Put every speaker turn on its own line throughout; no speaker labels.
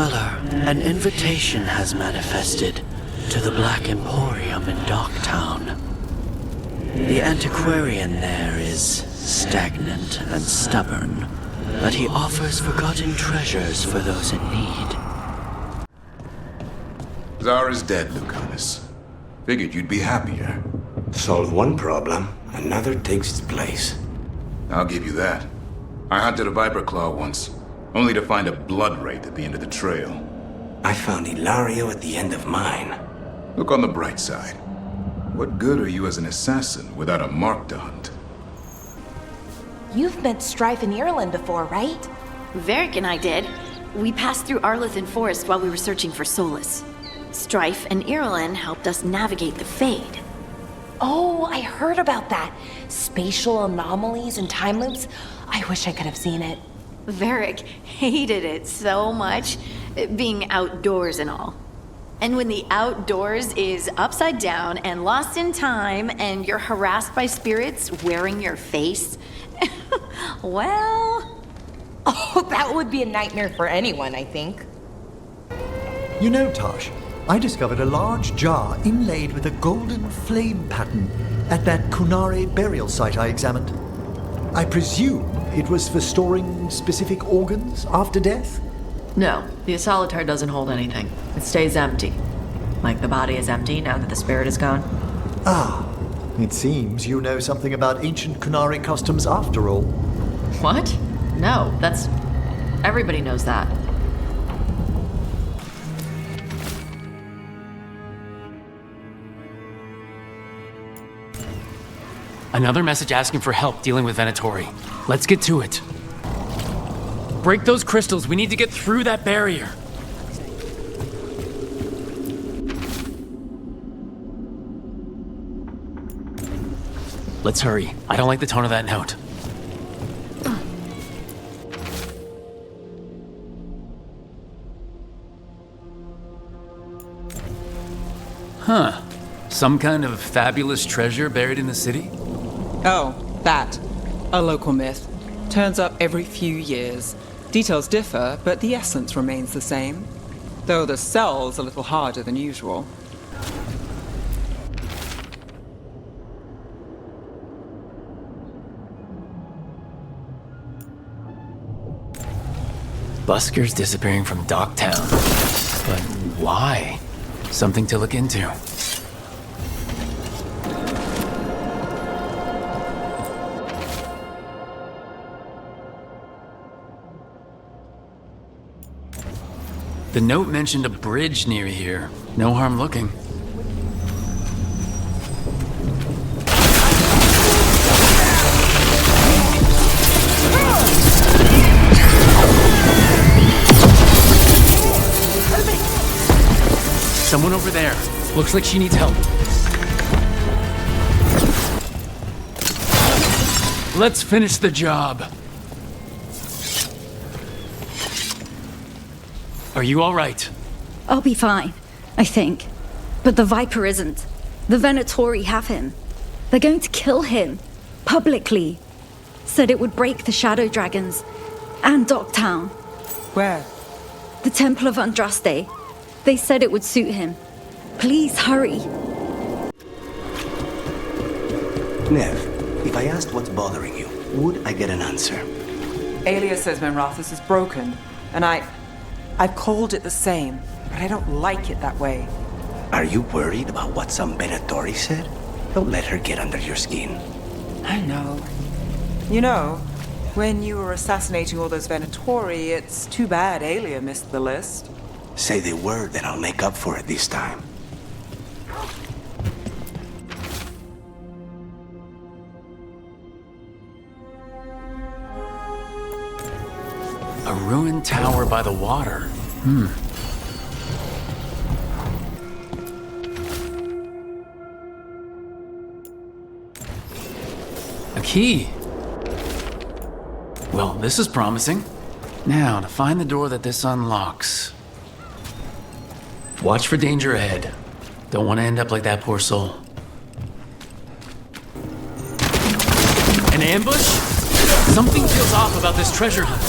Dweller, an invitation has manifested to the Black Emporium in Docktown. The antiquarian there is stagnant and stubborn, but he offers forgotten treasures for those in need.
Zara's dead, Lucanus. Figured you'd be happier.
Solve one problem, another takes its place.
I'll give you that. I hunted a viper claw once, only to find a blood wraith at the end of the trail.
I found Hilario at the end of mine.
Look on the bright side. What good are you as an assassin without a mark to hunt?
You've met Strife in Ireland before, right?
Varric and I did. We passed through Arlethan Forest while we were searching for Solus. Strife and Ireland helped us navigate the Fade.
Oh, I heard about that. Spatial anomalies and time loops. I wish I could have seen it.
Varric hated it so much, being outdoors and all. And when the outdoors is upside down and lost in time and you're harassed by spirits wearing your face, well...
Oh, that would be a nightmare for anyone, I think.
You know, Tosh, I discovered a large jar inlaid with a golden flame pattern at that Kunare burial site I examined. I presume it was for storing specific organs after death?
No, the solitaire doesn't hold anything. It stays empty. Like the body is empty now that the spirit is gone.
Ah, it seems you know something about ancient Kunare customs after all.
What? No, that's... everybody knows that.
Another message asking for help dealing with Venatori. Let's get to it. Break those crystals. We need to get through that barrier. Let's hurry. I don't like the tone of that note. Huh. Some kind of fabulous treasure buried in the city?
Oh, that. A local myth. Turns up every few years. Details differ, but the essence remains the same. Though the sell's a little harder than usual.
Buskers disappearing from Docktown. But why? Something to look into. The note mentioned a bridge near here. No harm looking. Someone over there. Looks like she needs help. Let's finish the job. Are you all right?
I'll be fine, I think. But the Viper isn't. The Venatori have him. They're going to kill him. Publicly. Said it would break the Shadow Dragons. And Docktown.
Where?
The Temple of Andraste. They said it would suit him. Please hurry.
Nev, if I asked what's bothering you, would I get an answer?
Alia says Menrathis is broken, and I've called it the same, but I don't like it that way.
Are you worried about what some Venatori said? Don't let her get under your skin.
I know. You know, when you were assassinating all those Venatori, it's too bad Alia missed the list.
Say the word, then I'll make up for it this time.
A ruined tower by the water. A key. Well, this is promising. Now, to find the door that this unlocks. Watch for danger ahead. Don't want to end up like that poor soul. An ambush? Something feels off about this treasure hunt.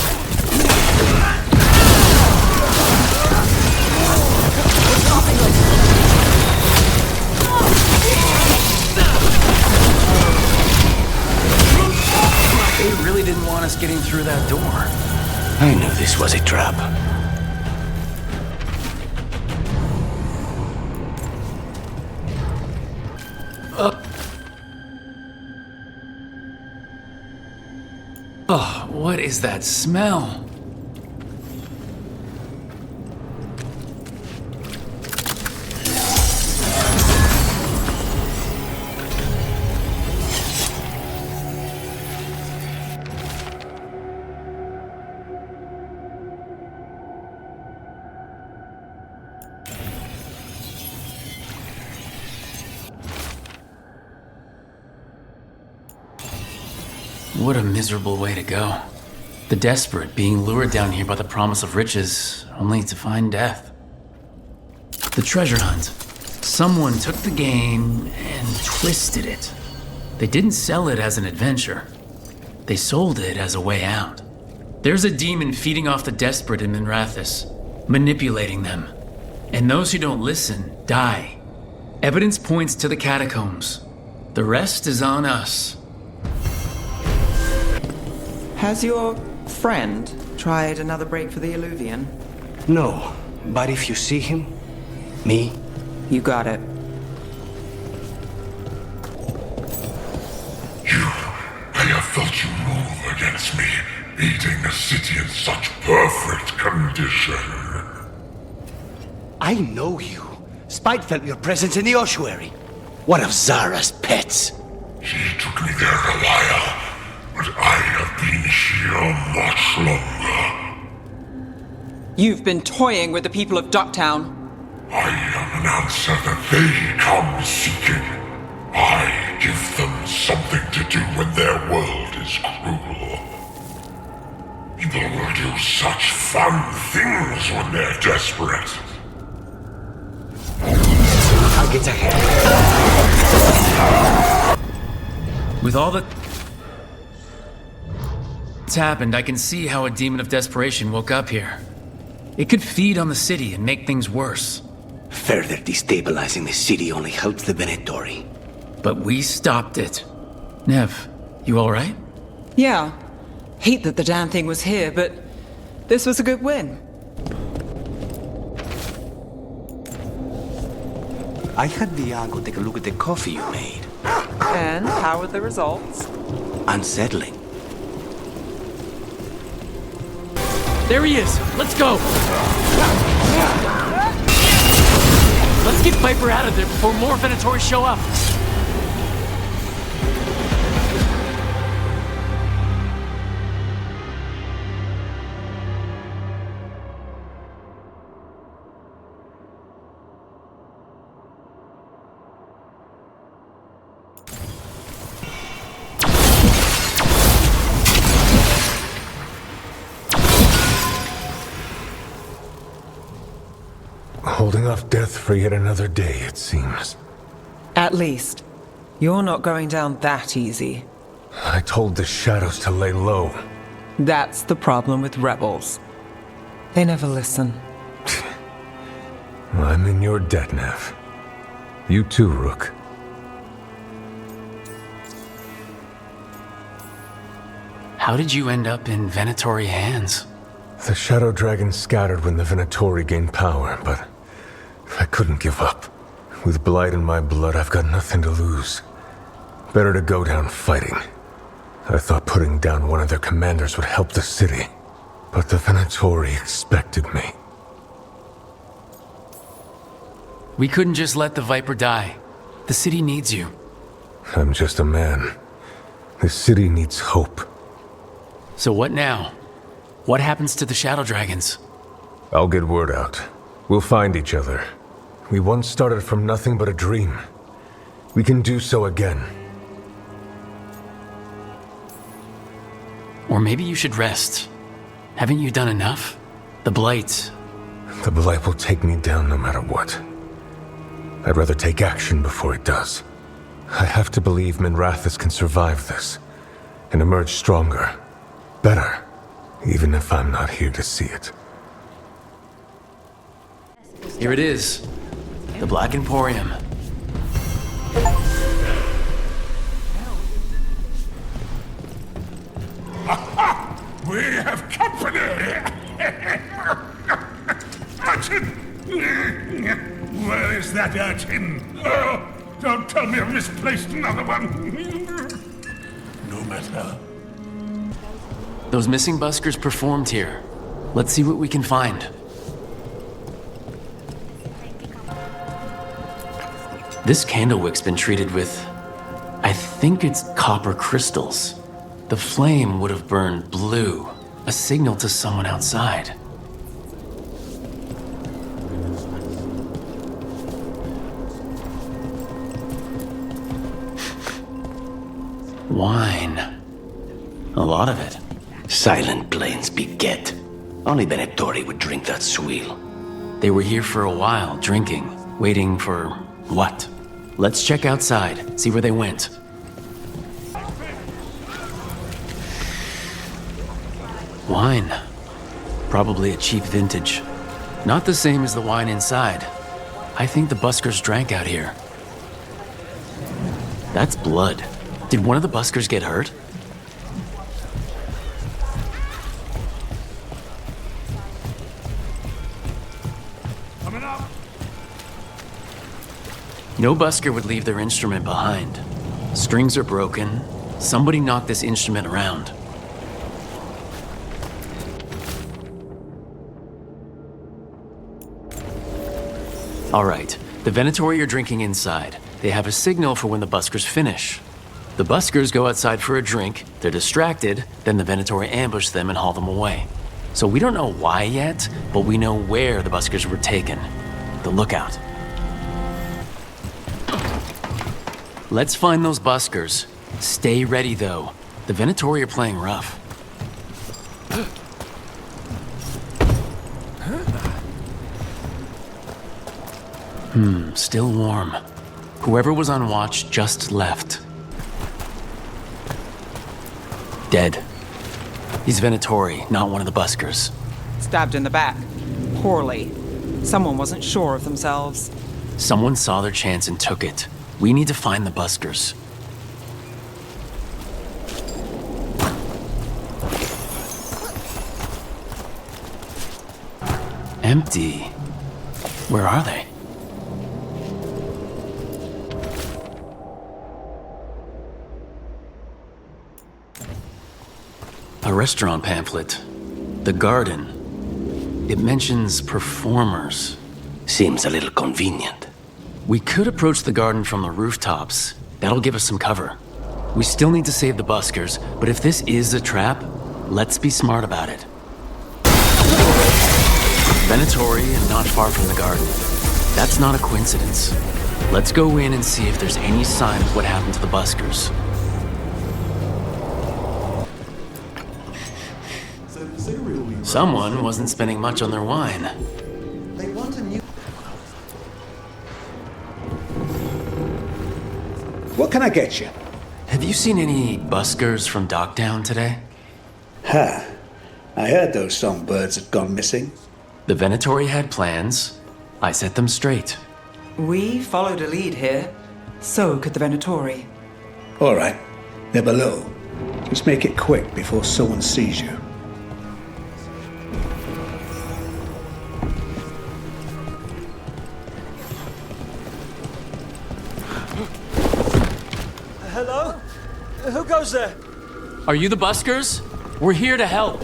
This was a trap.
Oh, what is that smell? What a miserable way to go. The desperate being lured down here by the promise of riches, only to find death. The treasure hunt. Someone took the game and twisted it. They didn't sell it as an adventure. They sold it as a way out. There's a demon feeding off the desperate in Minrathous, manipulating them. And those who don't listen die. Evidence points to the catacombs. The rest is on us.
Has your friend tried another break for the Illuvian?
No, but if you see him, me,
You got it.
I have felt you move against me, eating a city in such perfect condition.
I know you. Spite felt your presence in the ossuary. One of Zara's pets.
She took me there a while, but I have been here much longer.
You've been toying with the people of Ducktown.
I am an answer that they come seeking. I give them something to do when their world is cruel. People will do such fun things when they're desperate.
I'll get ahead.
With all that's happened, I can see how a demon of desperation woke up here. It could feed on the city and make things worse.
Further destabilizing the city only helps the Venatori.
But we stopped it. Nev, you alright?
Yeah. Hate that the damn thing was here, but this was a good win.
I had Viago take a look at the coffee you made.
And how were the results?
Unsettling.
There he is! Let's go! Let's get Viper out of there before more Venatori show up!
Holding off death for yet another day, it seems.
At least, you're not going down that easy.
I told the shadows to lay low.
That's the problem with rebels. They never listen.
I'm in your debt, Nev. You too, Rook.
How did you end up in Venatori hands?
The Shadow Dragon scattered when the Venatori gained power, but I couldn't give up. With blight in my blood, I've got nothing to lose. Better to go down fighting. I thought putting down one of their commanders would help the city, but the Venatori expected me.
We couldn't just let the Viper die. The city needs you.
I'm just a man. The city needs hope.
So what now? What happens to the Shadow Dragons?
I'll get word out. We'll find each other. We once started from nothing but a dream. We can do so again.
Or maybe you should rest. Haven't you done enough? The Blight.
The Blight will take me down no matter what. I'd rather take action before it does. I have to believe Minrathous can survive this, and emerge stronger, better, even if I'm not here to see it.
Here it is. The Black Emporium.
We have company!
urchin? Where is that urchin? Oh, don't tell me I've misplaced another one. No matter.
Those missing buskers performed here. Let's see what we can find. This candlewick's been treated with, I think it's copper crystals. The flame would have burned blue, a signal to someone outside. Wine. A lot of it.
Silent plains beget. Only Venatori would drink that swill.
They were here for a while, drinking, waiting for what? Let's check outside, see where they went. Wine. Probably a cheap vintage. Not the same as the wine inside. I think the buskers drank out here. That's blood. Did one of the buskers get hurt?
Coming up.
No busker would leave their instrument behind. Strings are broken. Somebody knocked this instrument around. All right, the Venatori are drinking inside. They have a signal for when the buskers finish. The buskers go outside for a drink, they're distracted, then the Venatori ambush them and haul them away. So we don't know why yet, but we know where the buskers were taken. The lookout. Let's find those buskers. Stay ready though. The Venatori are playing rough. Still warm. Whoever was on watch just left. Dead. He's Venatori, not one of the buskers.
Stabbed in the back. Poorly. Someone wasn't sure of themselves.
Someone saw their chance and took it. We need to find the buskers. Empty. Where are they? A restaurant pamphlet. The garden. It mentions performers.
Seems a little convenient.
We could approach the garden from the rooftops. That'll give us some cover. We still need to save the buskers, but if this is a trap, let's be smart about it. Venatori and not far from the garden. That's not a coincidence. Let's go in and see if there's any sign of what happened to the buskers. Someone wasn't spending much on their wine.
They want a new...
What can I get you?
Have you seen any buskers from Docktown today?
Ha! I heard those songbirds had gone missing.
The Venatori had plans. I set them straight.
We followed a lead here. So could the Venatori.
All right. They're below. Just make it quick before someone sees you.
Hello? Who goes there?
Are you the buskers? We're here to help.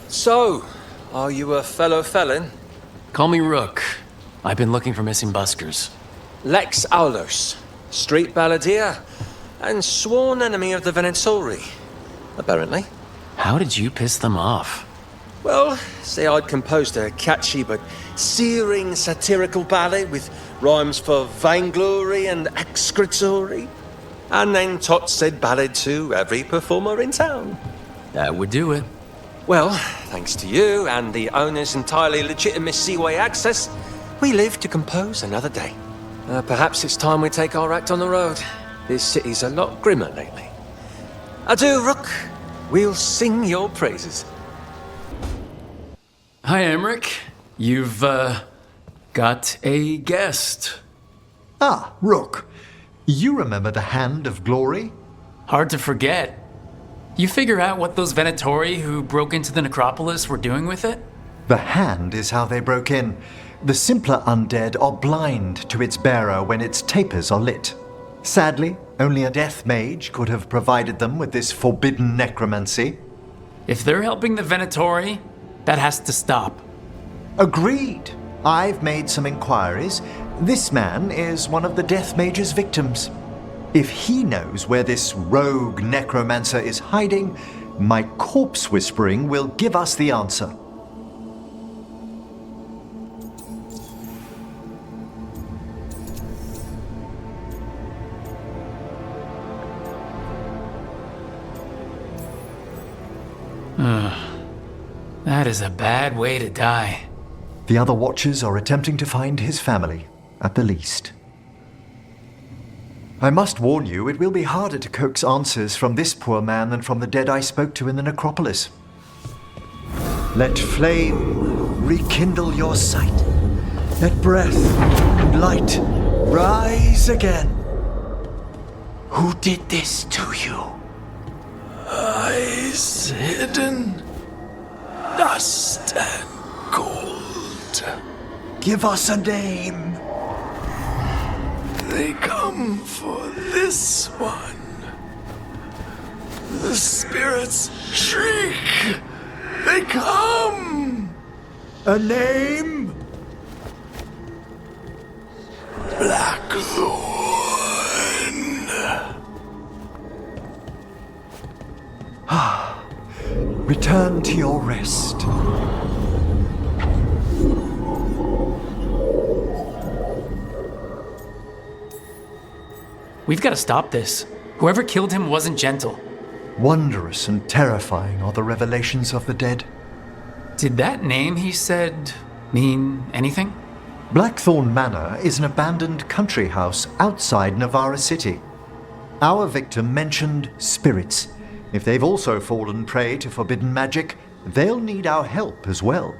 So, are you a fellow felon?
Call me Rook. I've been looking for missing buskers.
Lex Aulos, street balladeer, and sworn enemy of the Venatori, apparently.
How did you piss them off?
Well, say I'd composed a catchy but searing satirical ballad with rhymes for vainglory and excretory, and then taught said ballad to every performer in town.
That would do it.
Well, thanks to you and the owner's entirely legitimate seaway access, we live to compose another day. Perhaps it's time we take our act on the road. This city's a lot grimmer lately. Adieu, Rook. We'll sing your praises.
Hi, Emmerich. You've, got a guest.
Ah, Rook. You remember the Hand of Glory?
Hard to forget. You figure out what those Venatori who broke into the necropolis were doing with it?
The hand is how they broke in. The simpler undead are blind to its bearer when its tapers are lit. Sadly, only a death mage could have provided them with this forbidden necromancy.
If they're helping the Venatori, that has to stop.
Agreed. I've made some inquiries. This man is one of the death mage's victims. If he knows where this rogue necromancer is hiding, my corpse whispering will give us the answer.
That is a bad way to die.
The other watchers are attempting to find his family, at the least. I must warn you, it will be harder to coax answers from this poor man than from the dead I spoke to in the necropolis. Let flame rekindle your sight. Let breath and light rise again.
Who did this to you? Eyes hidden, dust and gold.
Give us a name.
They come for this one. The spirits shriek. They come.
A name?
Blackthorn.
Return to your rest.
We've got to stop this. Whoever killed him wasn't gentle.
Wondrous and terrifying are the revelations of the dead.
Did that name he said mean anything?
Blackthorn Manor is an abandoned country house outside Navarra City. Our victim mentioned spirits. If they've also fallen prey to forbidden magic, they'll need our help as well.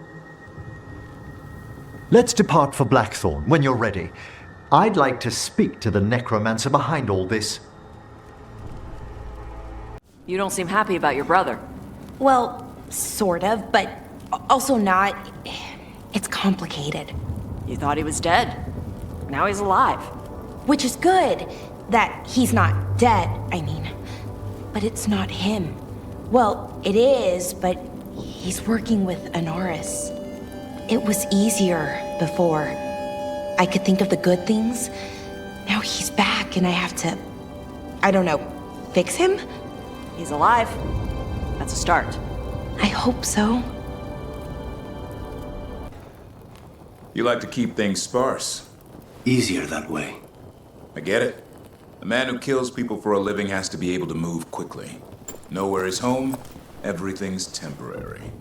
Let's depart for Blackthorn when you're ready. I'd like to speak to the necromancer behind all this.
You don't seem happy about your brother.
Well, sort of, but also not. It's complicated.
You thought he was dead. Now he's alive.
Which is good. That he's not dead, I mean. But it's not him. Well, it is, but he's working with Anaris. It was easier before. I could think of the good things. Now he's back and I have to, I don't know, fix him?
He's alive. That's a start.
I hope so.
You like to keep things sparse.
Easier that way.
I get it. The man who kills people for a living has to be able to move quickly. Know where he's home, everything's temporary.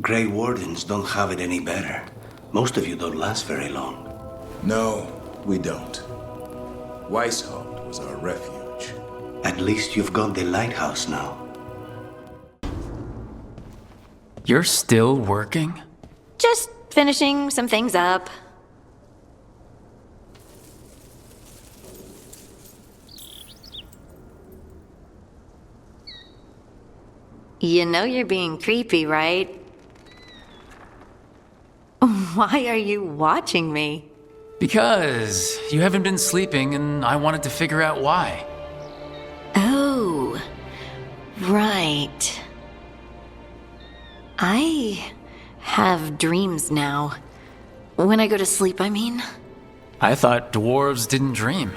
Grey Wardens don't have it any better. Most of you don't last very long.
No, we don't. Weishaupt was our refuge.
At least you've got the lighthouse now.
You're still working?
Just finishing some things up. You know you're being creepy, right? Why are you watching me?
Because you haven't been sleeping and I wanted to figure out why.
Oh, right. I have dreams now. When I go to sleep, I mean.
I thought dwarves didn't dream.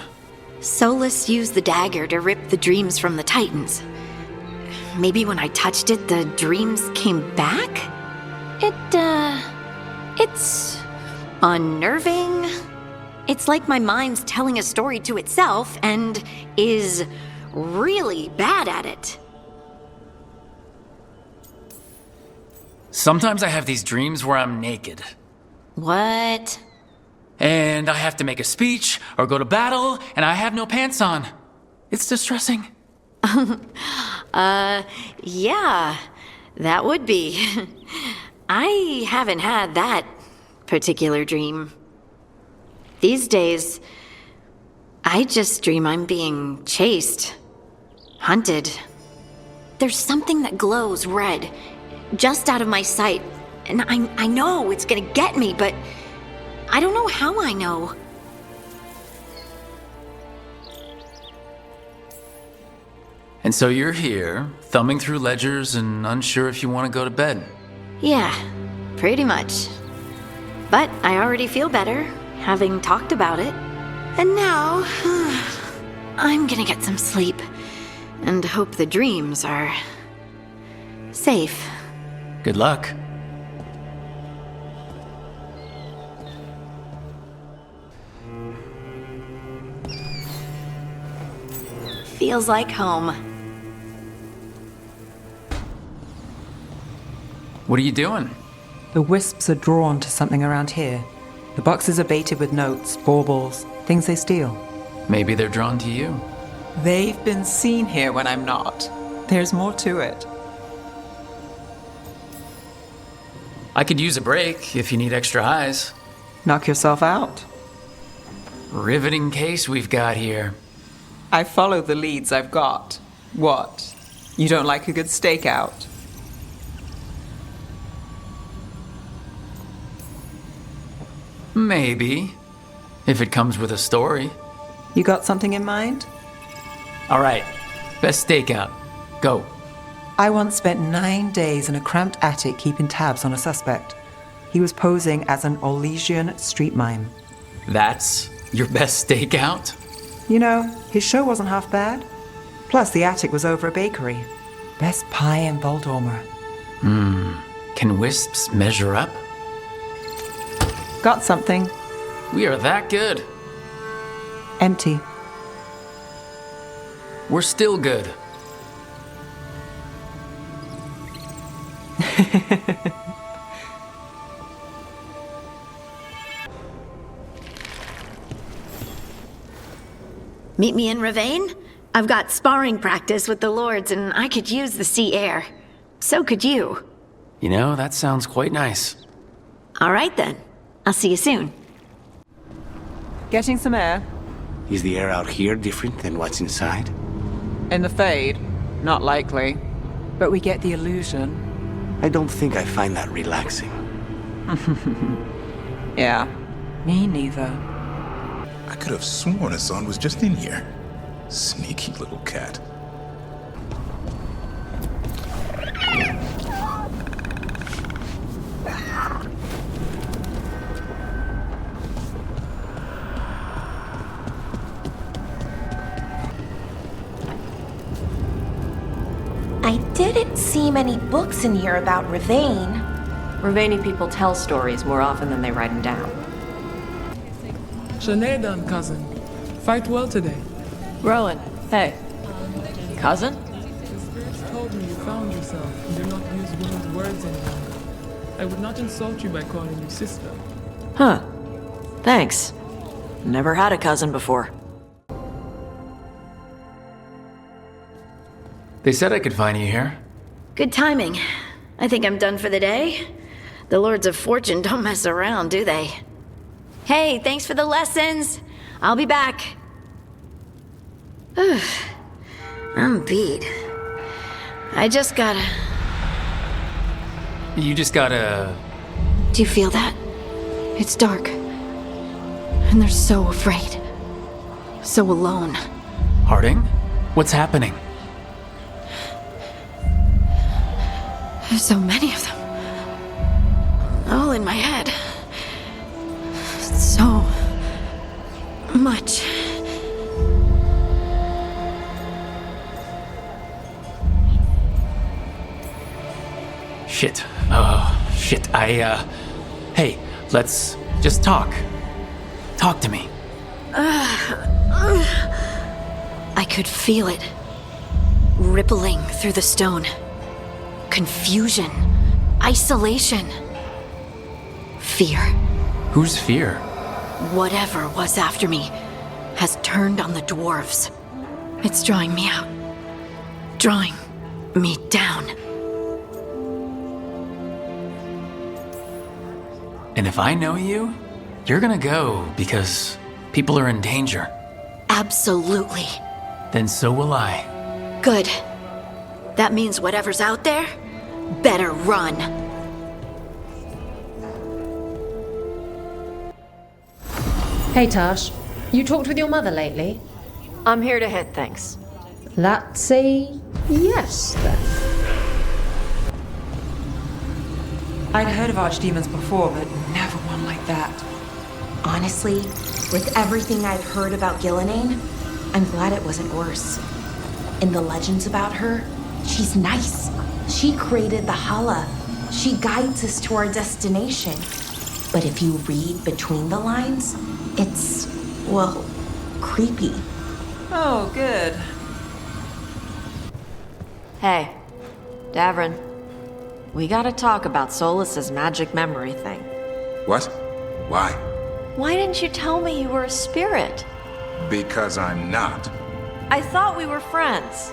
Solus used the dagger to rip the dreams from the Titans. Maybe when I touched it, the dreams came back? It's unnerving. It's like my mind's telling a story to itself and is really bad at it.
Sometimes I have these dreams where I'm naked.
What?
And I have to make a speech or go to battle, and I have no pants on. It's distressing.
Yeah, that would be. I haven't had that particular dream. These days, I just dream I'm being chased, hunted. There's something that glows red, just out of my sight, and I know it's gonna get me, but I don't know how I know.
And so you're here, thumbing through ledgers and unsure if you want to go to bed.
Yeah, pretty much. But I already feel better, having talked about it. And now, I'm gonna get some sleep, and hope the dreams are safe.
Good luck.
Feels like home.
What are you doing?
The wisps are drawn to something around here. The boxes are baited with notes, baubles, things they steal.
Maybe they're drawn to you.
They've been seen here when I'm not. There's more to it.
I could use a break if you need extra eyes.
Knock yourself out.
Riveting case we've got here.
I follow the leads I've got. What? You don't like a good stakeout?
Maybe. If it comes with a story.
You got something in mind?
All right. Best stakeout. Go.
I once spent 9 days in a cramped attic keeping tabs on a suspect. He was posing as an Orlesian street mime.
That's your best stakeout?
You know, his show wasn't half bad. Plus, the attic was over a bakery. Best pie in Voldormer.
Can wisps measure up?
Got something.
We are that good.
Empty.
We're still good.
Meet me in Ravane? I've got sparring practice with the lords and I could use the sea air. So could you.
You know, that sounds quite nice.
All right then. I'll see you soon.
Getting some air.
Is the air out here different than what's inside?
In the Fade? Not likely. But we get the illusion.
I don't think I find that relaxing.
Yeah, me neither.
I could have sworn Hassan was just in here. Sneaky little cat.
I didn't see many books in here about Ravane.
Ravani people tell stories more often than they write them down.
Shanedan, cousin. Fight well today.
Rowan, hey. Cousin?
The spirits told me you found yourself and do not use women's words any longer. I would not insult you by calling you sister.
Huh. Thanks. Never had a cousin before.
They said I could find you here.
Good timing. I think I'm done for the day. The Lords of Fortune don't mess around, do they? Hey, thanks for the lessons. I'll be back. I'm beat. I just gotta...
You just gotta...
Do you feel that? It's dark. And they're so afraid. So alone.
Harding? What's happening?
There's so many of them. All in my head. So much.
Shit. Oh, shit. Hey, let's just talk. Talk to me.
I could feel it. Rippling through the stone. Confusion. Isolation. Fear.
Who's fear?
Whatever was after me has turned on the dwarves. It's drawing me out. Drawing me down.
And if I know you, you're gonna go because people are in danger.
Absolutely.
Then so will I.
Good. That means whatever's out there better run.
Hey Tash, you talked with your mother lately?
I'm here to hit things.
That's a yes, then.
I'd heard of archdemons before, but never one like that.
Honestly, with everything I've heard about Gillenane, I'm glad it wasn't worse. In the legends about her, she's nice. She created the Hala. She guides us to our destination. But if you read between the lines, it's, well, creepy.
Oh, good.
Hey, Davrin. We gotta talk about Solas's magic memory thing.
What? Why?
Why didn't you tell me you were a spirit?
Because I'm not.
I thought we were friends.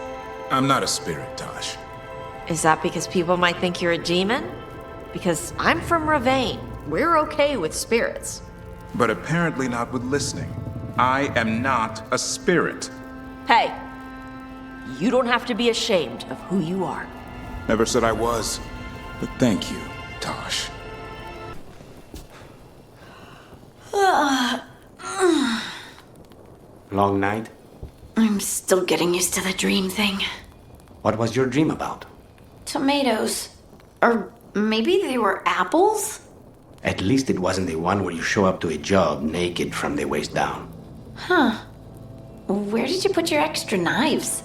I'm not a spirit, Tosh.
Is that because people might think you're a demon? Because I'm from Ravane. We're okay with spirits.
But apparently not with listening. I am not a spirit.
Hey, you don't have to be ashamed of who you are.
Never said I was. But thank you, Tosh.
Long night?
I'm still getting used to the dream thing.
What was your dream about?
Tomatoes. Or maybe they were apples?
At least it wasn't the one where you show up to a job naked from the waist down.
Huh. Where did you put your extra knives?